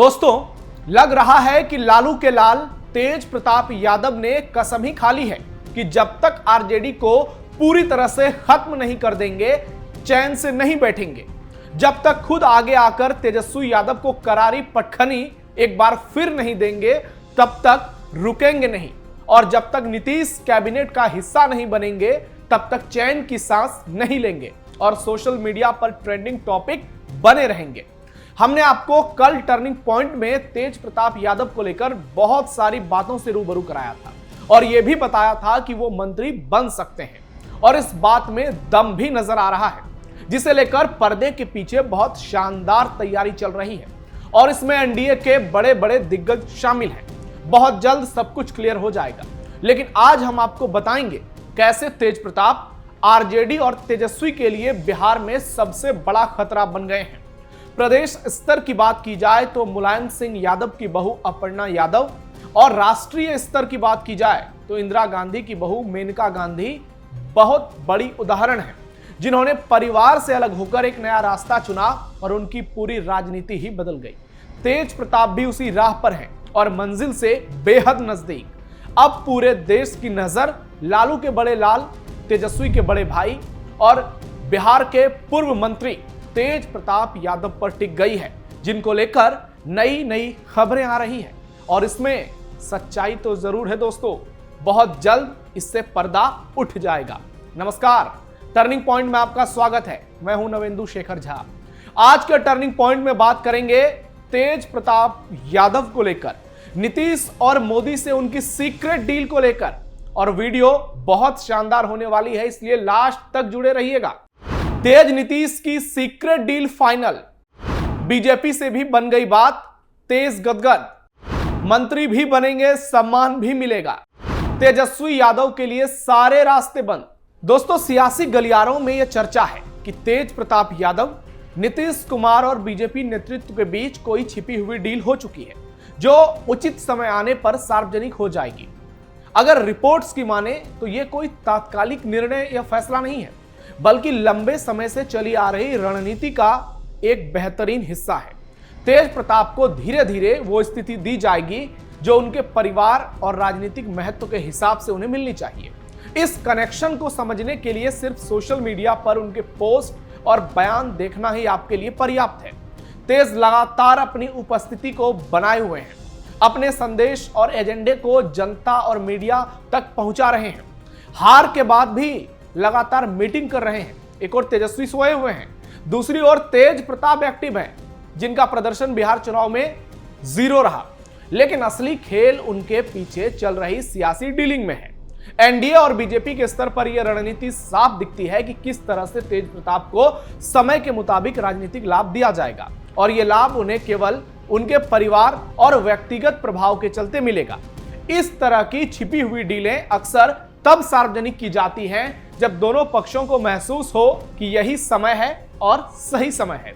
दोस्तों, लग रहा है कि लालू के लाल तेज प्रताप यादव ने कसम ही खा ली है कि जब तक आरजेडी को पूरी तरह से खत्म नहीं कर देंगे, चैन से नहीं बैठेंगे। जब तक खुद आगे आकर तेजस्वी यादव को करारी पटखनी एक बार फिर नहीं देंगे, तब तक रुकेंगे नहीं। और जब तक नीतीश कैबिनेट का हिस्सा नहीं बनेंगे, तब तक चैन की सांस नहीं लेंगे और सोशल मीडिया पर ट्रेंडिंग टॉपिक बने रहेंगे। हमने आपको कल टर्निंग पॉइंट में तेज प्रताप यादव को लेकर बहुत सारी बातों से रूबरू कराया था और यह भी बताया था कि वो मंत्री बन सकते हैं और इस बात में दम भी नजर आ रहा है, जिसे लेकर पर्दे के पीछे बहुत शानदार तैयारी चल रही है और इसमें एनडीए के बड़े बड़े दिग्गज शामिल हैं। बहुत जल्द सब कुछ क्लियर हो जाएगा, लेकिन आज हम आपको बताएंगे कैसे तेज प्रताप आरजेडी और तेजस्वी के लिए बिहार में सबसे बड़ा खतरा बन गए हैं। प्रदेश स्तर की बात की जाए तो मुलायम सिंह यादव की बहू अपर्णा यादव और राष्ट्रीय स्तर की बात की जाए तो इंदिरा गांधी की बहू मेनका गांधी बहुत बड़ी उदाहरण है, जिन्होंने परिवार से अलग होकर एक नया रास्ता चुना और उनकी पूरी राजनीति ही बदल गई। तेज प्रताप भी उसी राह पर हैं और मंजिल से बेहद नजदीक। अब पूरे देश की नजर लालू के बड़े लाल, तेजस्वी के बड़े भाई और बिहार के पूर्व मंत्री तेज प्रताप यादव पर टिक गई है, जिनको लेकर नई नई खबरें आ रही हैं और इसमें सच्चाई तो जरूर है दोस्तों। बहुत जल्द इससे पर्दा उठ जाएगा। नमस्कार, टर्निंग पॉइंट में आपका स्वागत है। मैं हूं नवेंदु शेखर झा। आज के टर्निंग पॉइंट में बात करेंगे तेज प्रताप यादव को लेकर, नीतीश और मोदी से उनकी सीक्रेट डील को लेकर, और वीडियो बहुत शानदार होने वाली है, इसलिए लास्ट तक जुड़े रहिएगा। तेज नीतीश की सीक्रेट डील फाइनल, बीजेपी से भी बन गई बात, तेज गदगद, मंत्री भी बनेंगे, सम्मान भी मिलेगा, तेजस्वी यादव के लिए सारे रास्ते बंद। दोस्तों, सियासी गलियारों में यह चर्चा है कि तेज प्रताप यादव, नीतीश कुमार और बीजेपी नेतृत्व के बीच कोई छिपी हुई डील हो चुकी है, जो उचित समय आने पर सार्वजनिक हो जाएगी। अगर रिपोर्ट्स की माने तो यह कोई तात्कालिक निर्णय या फैसला नहीं है, बल्कि लंबे समय से चली आ रही रणनीति का एक बेहतरीन हिस्सा है। तेज प्रताप को धीरे धीरे वो स्थिति दी जाएगी जो उनके परिवार और राजनीतिक महत्व के हिसाब से उन्हें मिलनी चाहिए। इस कनेक्शन को समझने के लिए सिर्फ सोशल मीडिया पर उनके पोस्ट और बयान देखना ही आपके लिए पर्याप्त है। तेज लगातार अपनी उपस्थिति को बनाए हुए हैं, अपने संदेश और एजेंडे को जनता और मीडिया तक पहुंचा रहे हैं। हार के बाद भी लगातार मीटिंग कर रहे हैं। एक और तेजस्वी सोए हुए हैं, दूसरी ओर तेज प्रताप एक्टिव हैं, जिनका प्रदर्शन बिहार चुनाव में 0 रहा, लेकिन असली खेल उनके पीछे चल रही सियासी डीलिंग में है। एनडीए और बीजेपी के स्तर पर यह रणनीति साफ दिखती है कि किस तरह से तेज प्रताप को समय के मुताबिक राजनीतिक लाभ दिया जाएगा और यह लाभ उन्हें केवल उनके परिवार और व्यक्तिगत प्रभाव के चलते मिलेगा। इस तरह की छिपी हुई डीलें अक्सर तब सार्वजनिक की जाती हैं जब दोनों पक्षों को महसूस हो कि यही समय है और सही समय है।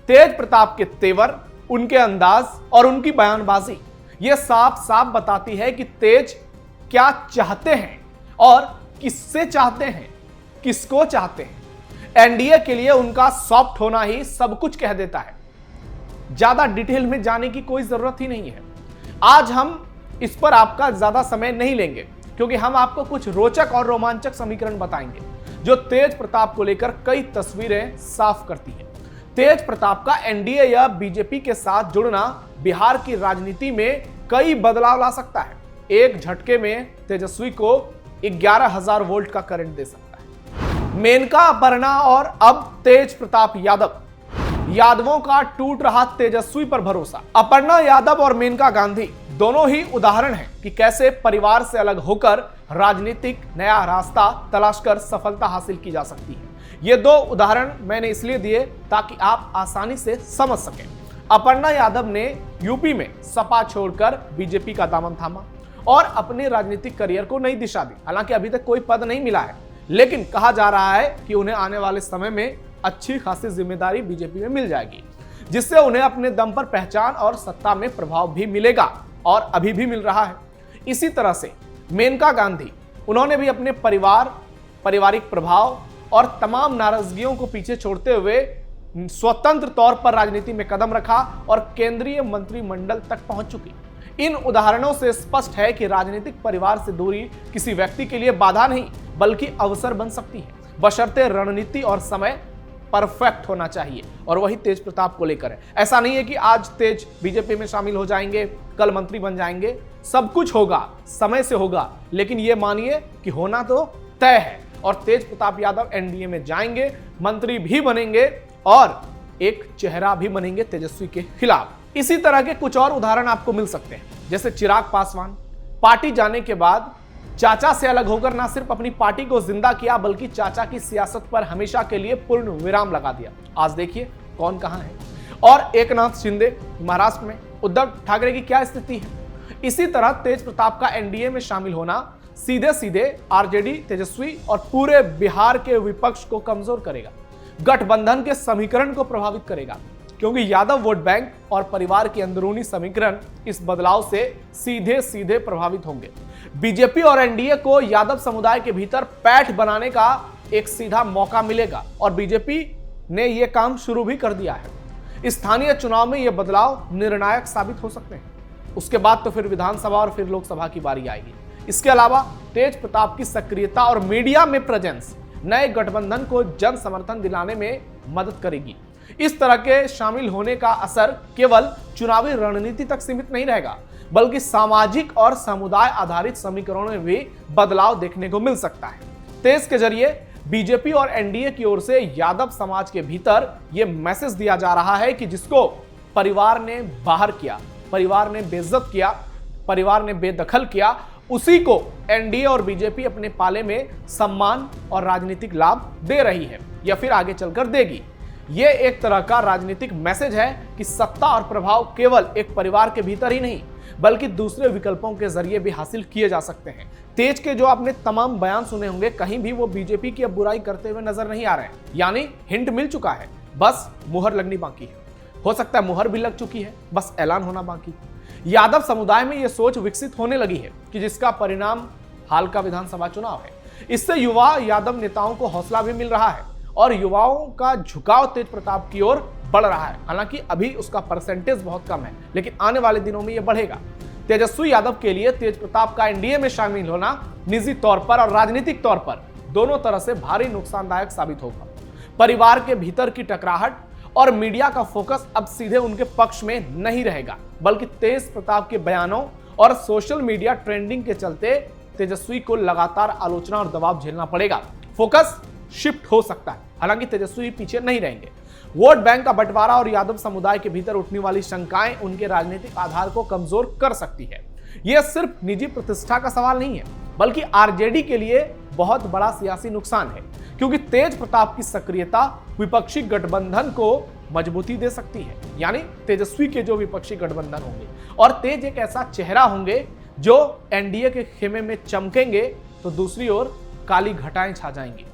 तेज प्रताप के तेवर, उनके अंदाज और उनकी बयानबाजी यह साफ साफ बताती है कि तेज क्या चाहते हैं और किससे चाहते हैं, किसको चाहते हैं। एनडीए के लिए उनका सॉफ्ट होना ही सब कुछ कह देता है। ज्यादा डिटेल में जाने की कोई जरूरत ही नहीं है। आज हम इस पर आपका ज्यादा समय नहीं लेंगे, क्योंकि हम आपको कुछ रोचक और रोमांचक समीकरण बताएंगे जो तेज प्रताप को लेकर कई तस्वीरें साफ करती हैं। तेज प्रताप का एनडीए या बीजेपी के साथ जुड़ना बिहार की राजनीति में कई बदलाव ला सकता है। एक झटके में तेजस्वी को 11,000 वोल्ट का करंट दे सकता है। मेनका, अपर्णा और अब तेज प्रताप यादव, यादवों का टूट रहा तेजस्वी पर भरोसा। अपर्णा यादव और मेनका गांधी दोनों ही उदाहरण हैं कि कैसे परिवार से अलग होकर राजनीतिक नया रास्ता तलाशकर सफलता हासिल की जा सकती है। ये दो उदाहरण मैंने इसलिए दिए ताकि आप आसानी से समझ सकें। अपर्णा यादव ने यूपी में सपा छोड़कर बीजेपी का दामन थामा और अपने राजनीतिक करियर को नई दिशा दी। हालांकि अभी तक कोई पद नहीं मिला है, लेकिन कहा जा रहा है कि उन्हें आने वाले समय में अच्छी खासी जिम्मेदारी बीजेपी में मिल जाएगी, जिससे उन्हें अपने दम पर पहचान और सत्ता में प्रभाव भी मिलेगा और अभी भी मिल रहा है। इसी तरह से मेनका गांधी, उन्होंने भी अपने परिवार, पारिवारिक प्रभाव और तमाम नाराजगियों को पीछे छोड़ते हुए स्वतंत्र तौर पर राजनीति में कदम रखा और केंद्रीय मंत्रिमंडल तक पहुंच चुकी। इन उदाहरणों से स्पष्ट है कि राजनीतिक परिवार से दूरी किसी व्यक्ति के लिए बाधा नहीं बल्कि अवसर बन सकती है, बशर्ते रणनीति और समय परफेक्ट होना चाहिए। और वही तेज प्रताप को लेकर है। ऐसा नहीं है कि आज तेज बीजेपी में शामिल हो जाएंगे, कल मंत्री बन जाएंगे। सब कुछ होगा, समय से होगा, लेकिन यह मानिए कि होना तो तय है। और तेज प्रताप यादव एनडीए में जाएंगे, मंत्री भी बनेंगे और एक चेहरा भी बनेंगे तेजस्वी के खिलाफ। इसी तरह के कुछ और उदाहरण आपको मिल सकते हैं, जैसे चिराग पासवान पार्टी जाने के बाद चाचा से अलग होकर ना सिर्फ अपनी पार्टी को जिंदा किया बल्कि चाचा की सियासत पर हमेशा के लिए पूर्ण विराम लगा दिया। आज देखिए कौन कहां है। और एकनाथ शिंदे महाराष्ट्र में, उद्धव ठाकरे की क्या स्थिति है। इसी तरह तेज प्रताप का एनडीए में शामिल होना सीधे सीधे आरजेडी, तेजस्वी और पूरे बिहार के विपक्ष को कमजोर करेगा, गठबंधन के समीकरण को प्रभावित करेगा, क्योंकि यादव वोट बैंक और परिवार के अंदरूनी समीकरण इस बदलाव से सीधे सीधे प्रभावित होंगे। बीजेपी और एनडीए को यादव समुदाय के भीतर पैठ बनाने का एक सीधा मौका मिलेगा और बीजेपी ने यह काम शुरू भी कर दिया है। स्थानीय चुनाव में यह बदलाव निर्णायक साबित हो सकते हैं। उसके बाद तो फिर विधानसभा और फिर लोकसभा की बारी आएगी। इसके अलावा तेज प्रताप की सक्रियता और मीडिया में प्रेजेंस नए गठबंधन को जन समर्थन दिलाने में मदद करेगी। इस तरह के शामिल होने का असर केवल चुनावी रणनीति तक सीमित नहीं रहेगा बल्कि सामाजिक और समुदाय आधारित समीकरणों में भी बदलाव देखने को मिल सकता है। तेज के जरिए बीजेपी और एनडीए की ओर से यादव समाज के भीतर यह मैसेज दिया जा रहा है कि जिसको परिवार ने बाहर किया, परिवार ने बेइज्जत किया, परिवार ने बेदखल किया, उसी को एनडीए और बीजेपी अपने पाले में सम्मान और राजनीतिक लाभ दे रही है या फिर आगे चलकर देगी। यह एक तरह का राजनीतिक मैसेज है कि सत्ता और प्रभाव केवल एक परिवार के भीतर ही नहीं बल्कि दूसरे विकल्पों के जरिए भी हासिल किए जा सकते हैं। तेज के जो आपने तमाम बयान सुने होंगे, कहीं भी वो बीजेपी की अब बुराई करते हुए नजर नहीं आ रहे हैं, यानी हिंट मिल चुका है, बस मुहर लगनी बाकी है। हो सकता है मुहर भी लग चुकी है, बस ऐलान होना बाकी। यादव समुदाय में यह सोच विकसित होने लगी है कि जिसका परिणाम हाल का विधानसभा चुनाव है। इससे युवा यादव नेताओं को हौसला भी मिल रहा है और युवाओं का झुकाव तेज प्रताप की ओर बढ़ रहा है। हालांकि अभी उसका परसेंटेज बहुत कम है, लेकिन आने वाले दिनों में यह बढ़ेगा। तेजस्वी यादव के लिए तेज प्रताप का एनडीए में शामिल होना निजी तौर पर और राजनीतिक तौर पर दोनों तरह से भारी नुकसानदायक साबित होगा। परिवार के भीतर की टकराहट और मीडिया का फोकस अब सीधे उनके पक्ष में नहीं रहेगा बल्कि तेज प्रताप के बयानों और सोशल मीडिया ट्रेंडिंग के चलते तेजस्वी को लगातार आलोचना और दबाव झेलना पड़ेगा। फोकस शिफ्ट हो सकता है, हालांकि तेजस्वी पीछे नहीं रहेंगे। वोट बैंक का बंटवारा और यादव समुदाय के भीतर उठने वाली शंकाएं उनके राजनीतिक आधार को कमजोर कर सकती है। यह सिर्फ निजी प्रतिष्ठा का सवाल नहीं है बल्कि आरजेडी के लिए बहुत बड़ा सियासी नुकसान है, क्योंकि तेज प्रताप की सक्रियता विपक्षी गठबंधन को मजबूती दे सकती है। यानी तेजस्वी के जो विपक्षी गठबंधन होंगे और तेज एक ऐसा चेहरा होंगे जो एनडीए के खेमे में चमकेंगे तो दूसरी ओर काली घटाएं छा जाएंगी।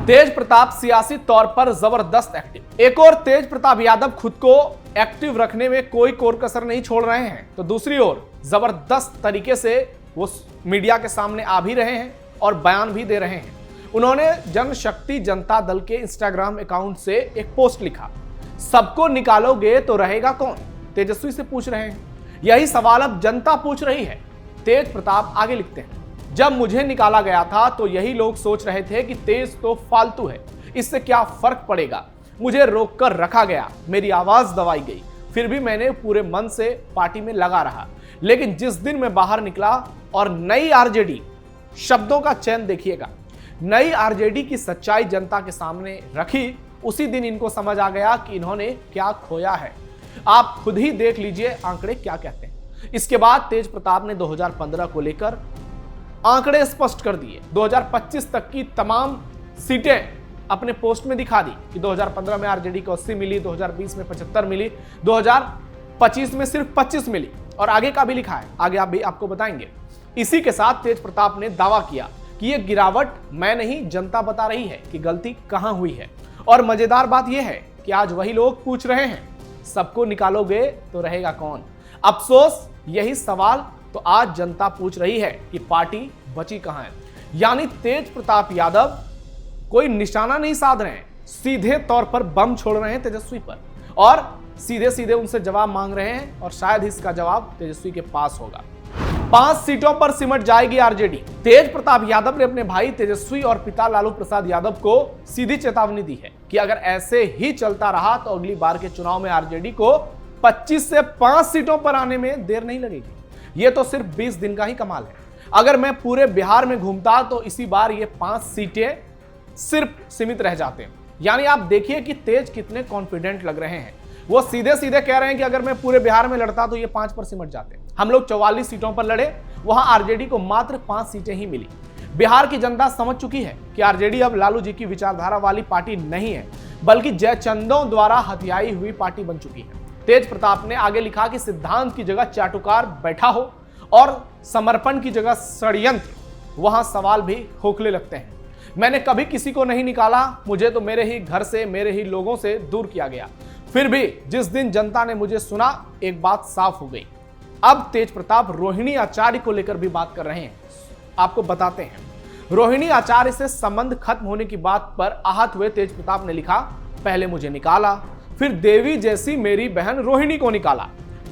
तेज प्रताप सियासी तौर पर जबरदस्त एक्टिव। एक और तेज प्रताप यादव खुद को एक्टिव रखने में कोई कोर कसर नहीं छोड़ रहे हैं, तो दूसरी ओर जबरदस्त तरीके से वो मीडिया के सामने आ भी रहे हैं और बयान भी दे रहे हैं। उन्होंने जनशक्ति जनता दल के इंस्टाग्राम अकाउंट से एक पोस्ट लिखा, सबको निकालोगे तो रहेगा कौन? तेजस्वी से पूछ रहे हैं। यही सवाल अब जनता पूछ रही है। तेज प्रताप आगे लिखते हैं, जब मुझे निकाला गया था तो यही लोग सोच रहे थे कि तेज तो फालतू है, इससे क्या फर्क पड़ेगा। मुझे रोककर रखा गया, मेरी आवाज दबाई गई, फिर भी मैंने पूरे मन से पार्टी में लगा रहा। लेकिन जिस दिन मैं बाहर निकला और नई आरजेडी, शब्दों का चयन देखिएगा, नई आरजेडी की सच्चाई जनता के सामने रखी, उसी दिन इनको समझ आ गया कि इन्होंने क्या खोया है। आप खुद ही देख लीजिए आंकड़े क्या कहते हैं। इसके बाद तेज प्रताप ने 2015 को लेकर आंकड़े स्पष्ट कर दिए। 2025 तक की तमाम सीटें अपने पोस्ट में दिखा दी कि 2015 में आरजेडी को 80 मिली, 2020 में 75 मिली, 2025 में सिर्फ 25 मिली और आगे का भी लिखा है, आगे आप भी आपको बताएंगे। इसी के साथ तेज प्रताप ने दावा किया कि यह गिरावट मैं नहीं, जनता बता रही है कि गलती कहां हुई है। और मजेदार बात यह है कि आज वही लोग पूछ रहे हैं, सबको निकालोगे तो रहेगा कौन? अफसोस यही सवाल तो आज जनता पूछ रही है कि पार्टी बची कहां है। यानी तेज प्रताप यादव कोई निशाना नहीं साध रहे हैं, सीधे तौर पर बम छोड़ रहे हैं तेजस्वी पर और सीधे सीधे उनसे जवाब मांग रहे हैं और शायद इसका जवाब तेजस्वी के पास होगा। 5 सीटों पर सिमट जाएगी आरजेडी। तेज प्रताप यादव ने अपने भाई तेजस्वी और पिता लालू प्रसाद यादव को सीधी चेतावनी दी है कि अगर ऐसे ही चलता रहा तो अगली बार के चुनाव में आरजेडी को 25 से 5 सीटों पर आने में देर नहीं लगेगी। यह तो सिर्फ 20 दिन का ही कमाल है। अगर मैं पूरे बिहार में घूमता तो इसी बार ये 5 सीटें सिर्फ सीमित रह जाते। यानी आप देखिए कि तेज कितने कॉन्फिडेंट लग रहे हैं। वो सीधे सीधे कह रहे हैं कि अगर मैं पूरे बिहार में लड़ता तो ये 5 पर सिमट जाते। हम लोग 44 सीटों पर लड़े, वहां आरजेडी को मात्र 5 सीटें ही मिली। बिहार की जनता समझ चुकी है कि आरजेडी अब लालू जी की विचारधारा वाली पार्टी नहीं है, बल्कि जयचंदों द्वारा हथियाई हुई पार्टी बन चुकी है। तेज प्रताप ने आगे लिखा कि सिद्धांत की जगह चाटुकार बैठा हो और समर्पण की जगह षड्यंत्र, वहां सवाल भी खोखले लगते हैं। मैंने कभी किसी को नहीं निकाला, मुझे तो मेरे ही घर से, मेरे ही लोगों से दूर किया गया। फिर भी जिस दिन जनता ने मुझे सुना, एक बात साफ हो गई। अब तेज प्रताप रोहिणी आचार्य को लेकर भी बात कर रहे हैं। आपको बताते हैं, रोहिणी आचार्य से संबंध खत्म होने की बात पर आहत हुए तेज प्रताप ने लिखा, पहले मुझे निकाला, फिर देवी जैसी मेरी बहन रोहिणी को निकाला।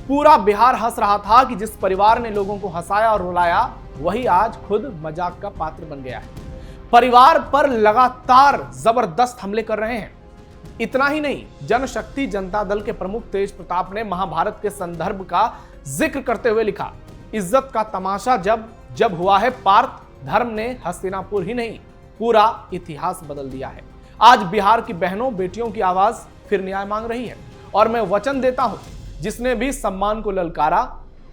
पूरा बिहार हंस रहा था कि जिस परिवार ने लोगों को हंसाया और रुलाया, वही आज खुद मजाक का पात्र बन गया है। परिवार पर लगातार जबरदस्त हमले कर रहे हैं। इतना ही नहीं, जनशक्ति जनता दल के प्रमुख तेज प्रताप ने महाभारत के संदर्भ का जिक्र करते हुए लिखा, इज्जत का तमाशा जब जब हुआ है पार्थ, धर्म ने हस्तिनापुर ही नहीं पूरा इतिहास बदल दिया है। आज बिहार की बहनों बेटियों की आवाज फिर न्याय मांग रही है और मैं वचन देता हूं, जिसने भी सम्मान को ललकारा,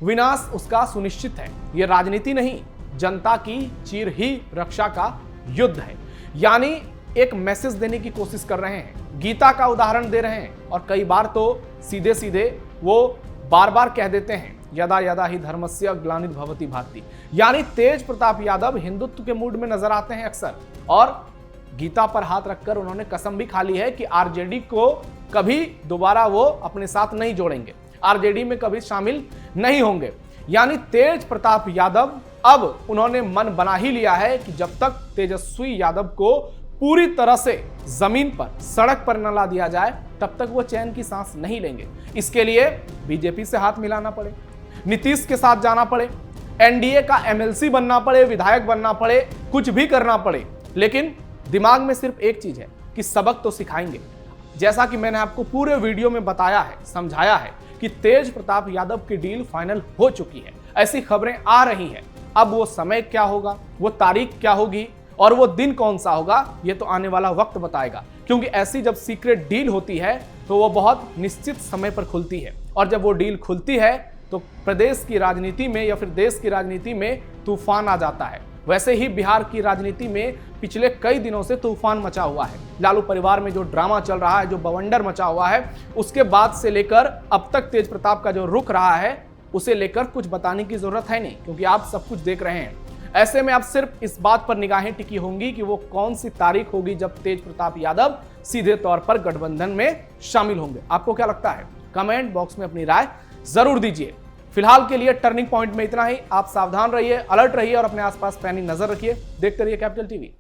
विनाश उसका सुनिश्चित है। यह राजनीति नहीं, जनता की चीर ही रक्षा का युद्ध है। यानी एक मैसेज देने की कोशिश कर रहे हैं, गीता का उदाहरण दे रहे हैं और कई बार तो सीधे सीधे वो बार बार कह देते हैं, यदा यदा ही धर्मस्य ग्लानिर् भवति भाति। यानी तेज प्रताप यादव हिंदुत्व के मूड में नजर आते हैं अक्सर, और गीता पर हाथ रखकर उन्होंने कसम भी खा ली है कि आरजेडी को कभी दोबारा वो अपने साथ नहीं जोड़ेंगे, आरजेडी में कभी शामिल नहीं होंगे। यानी तेज प्रताप यादव अब उन्होंने मन बना ही लिया है कि जब तक तेजस्वी यादव को पूरी तरह से जमीन पर, सड़क पर न ला दिया जाए, तब तक वो चैन की सांस नहीं लेंगे। इसके लिए बीजेपी से हाथ मिलाना पड़े, नीतीश के साथ जाना पड़े, एनडीए का एमएलसी बनना पड़े, विधायक बनना पड़े, कुछ भी करना पड़े, लेकिन दिमाग में सिर्फ एक चीज है कि सबक तो सिखाएंगे। जैसा कि मैंने आपको पूरे वीडियो में बताया है, समझाया है कि तेज प्रताप यादव की डील फाइनल हो चुकी है। ऐसी खबरें आ रही हैं। अब वो समय क्या होगा, वो तारीख क्या होगी और वो दिन कौन सा होगा, ये तो आने वाला वक्त बताएगा। क्योंकि ऐसी जब सीक्रेट डील होती है तो वो बहुत निश्चित समय पर खुलती है, और जब वो डील खुलती है तो प्रदेश की राजनीति में या फिर देश की राजनीति में तूफान आ जाता है। वैसे ही बिहार की राजनीति में पिछले कई दिनों से तूफान मचा हुआ है। लालू परिवार में जो ड्रामा चल रहा है, जो बवंडर मचा हुआ है, उसके बाद से लेकर अब तक तेज प्रताप का जो रुख रहा है, उसे लेकर कुछ बताने की जरूरत है नहीं, क्योंकि आप सब कुछ देख रहे हैं। ऐसे में अब सिर्फ इस बात पर निगाहें टिकी होंगी कि वो कौन सी तारीख होगी जब तेज प्रताप यादव सीधे तौर पर गठबंधन में शामिल होंगे। आपको क्या लगता है? कमेंट बॉक्स में अपनी राय जरूर दीजिए। फिलहाल के लिए टर्निंग पॉइंट में इतना ही। आप सावधान रहिए, अलर्ट रहिए और अपने आसपास पैनी नजर रखिए। देखते रहिए कैपिटल टीवी।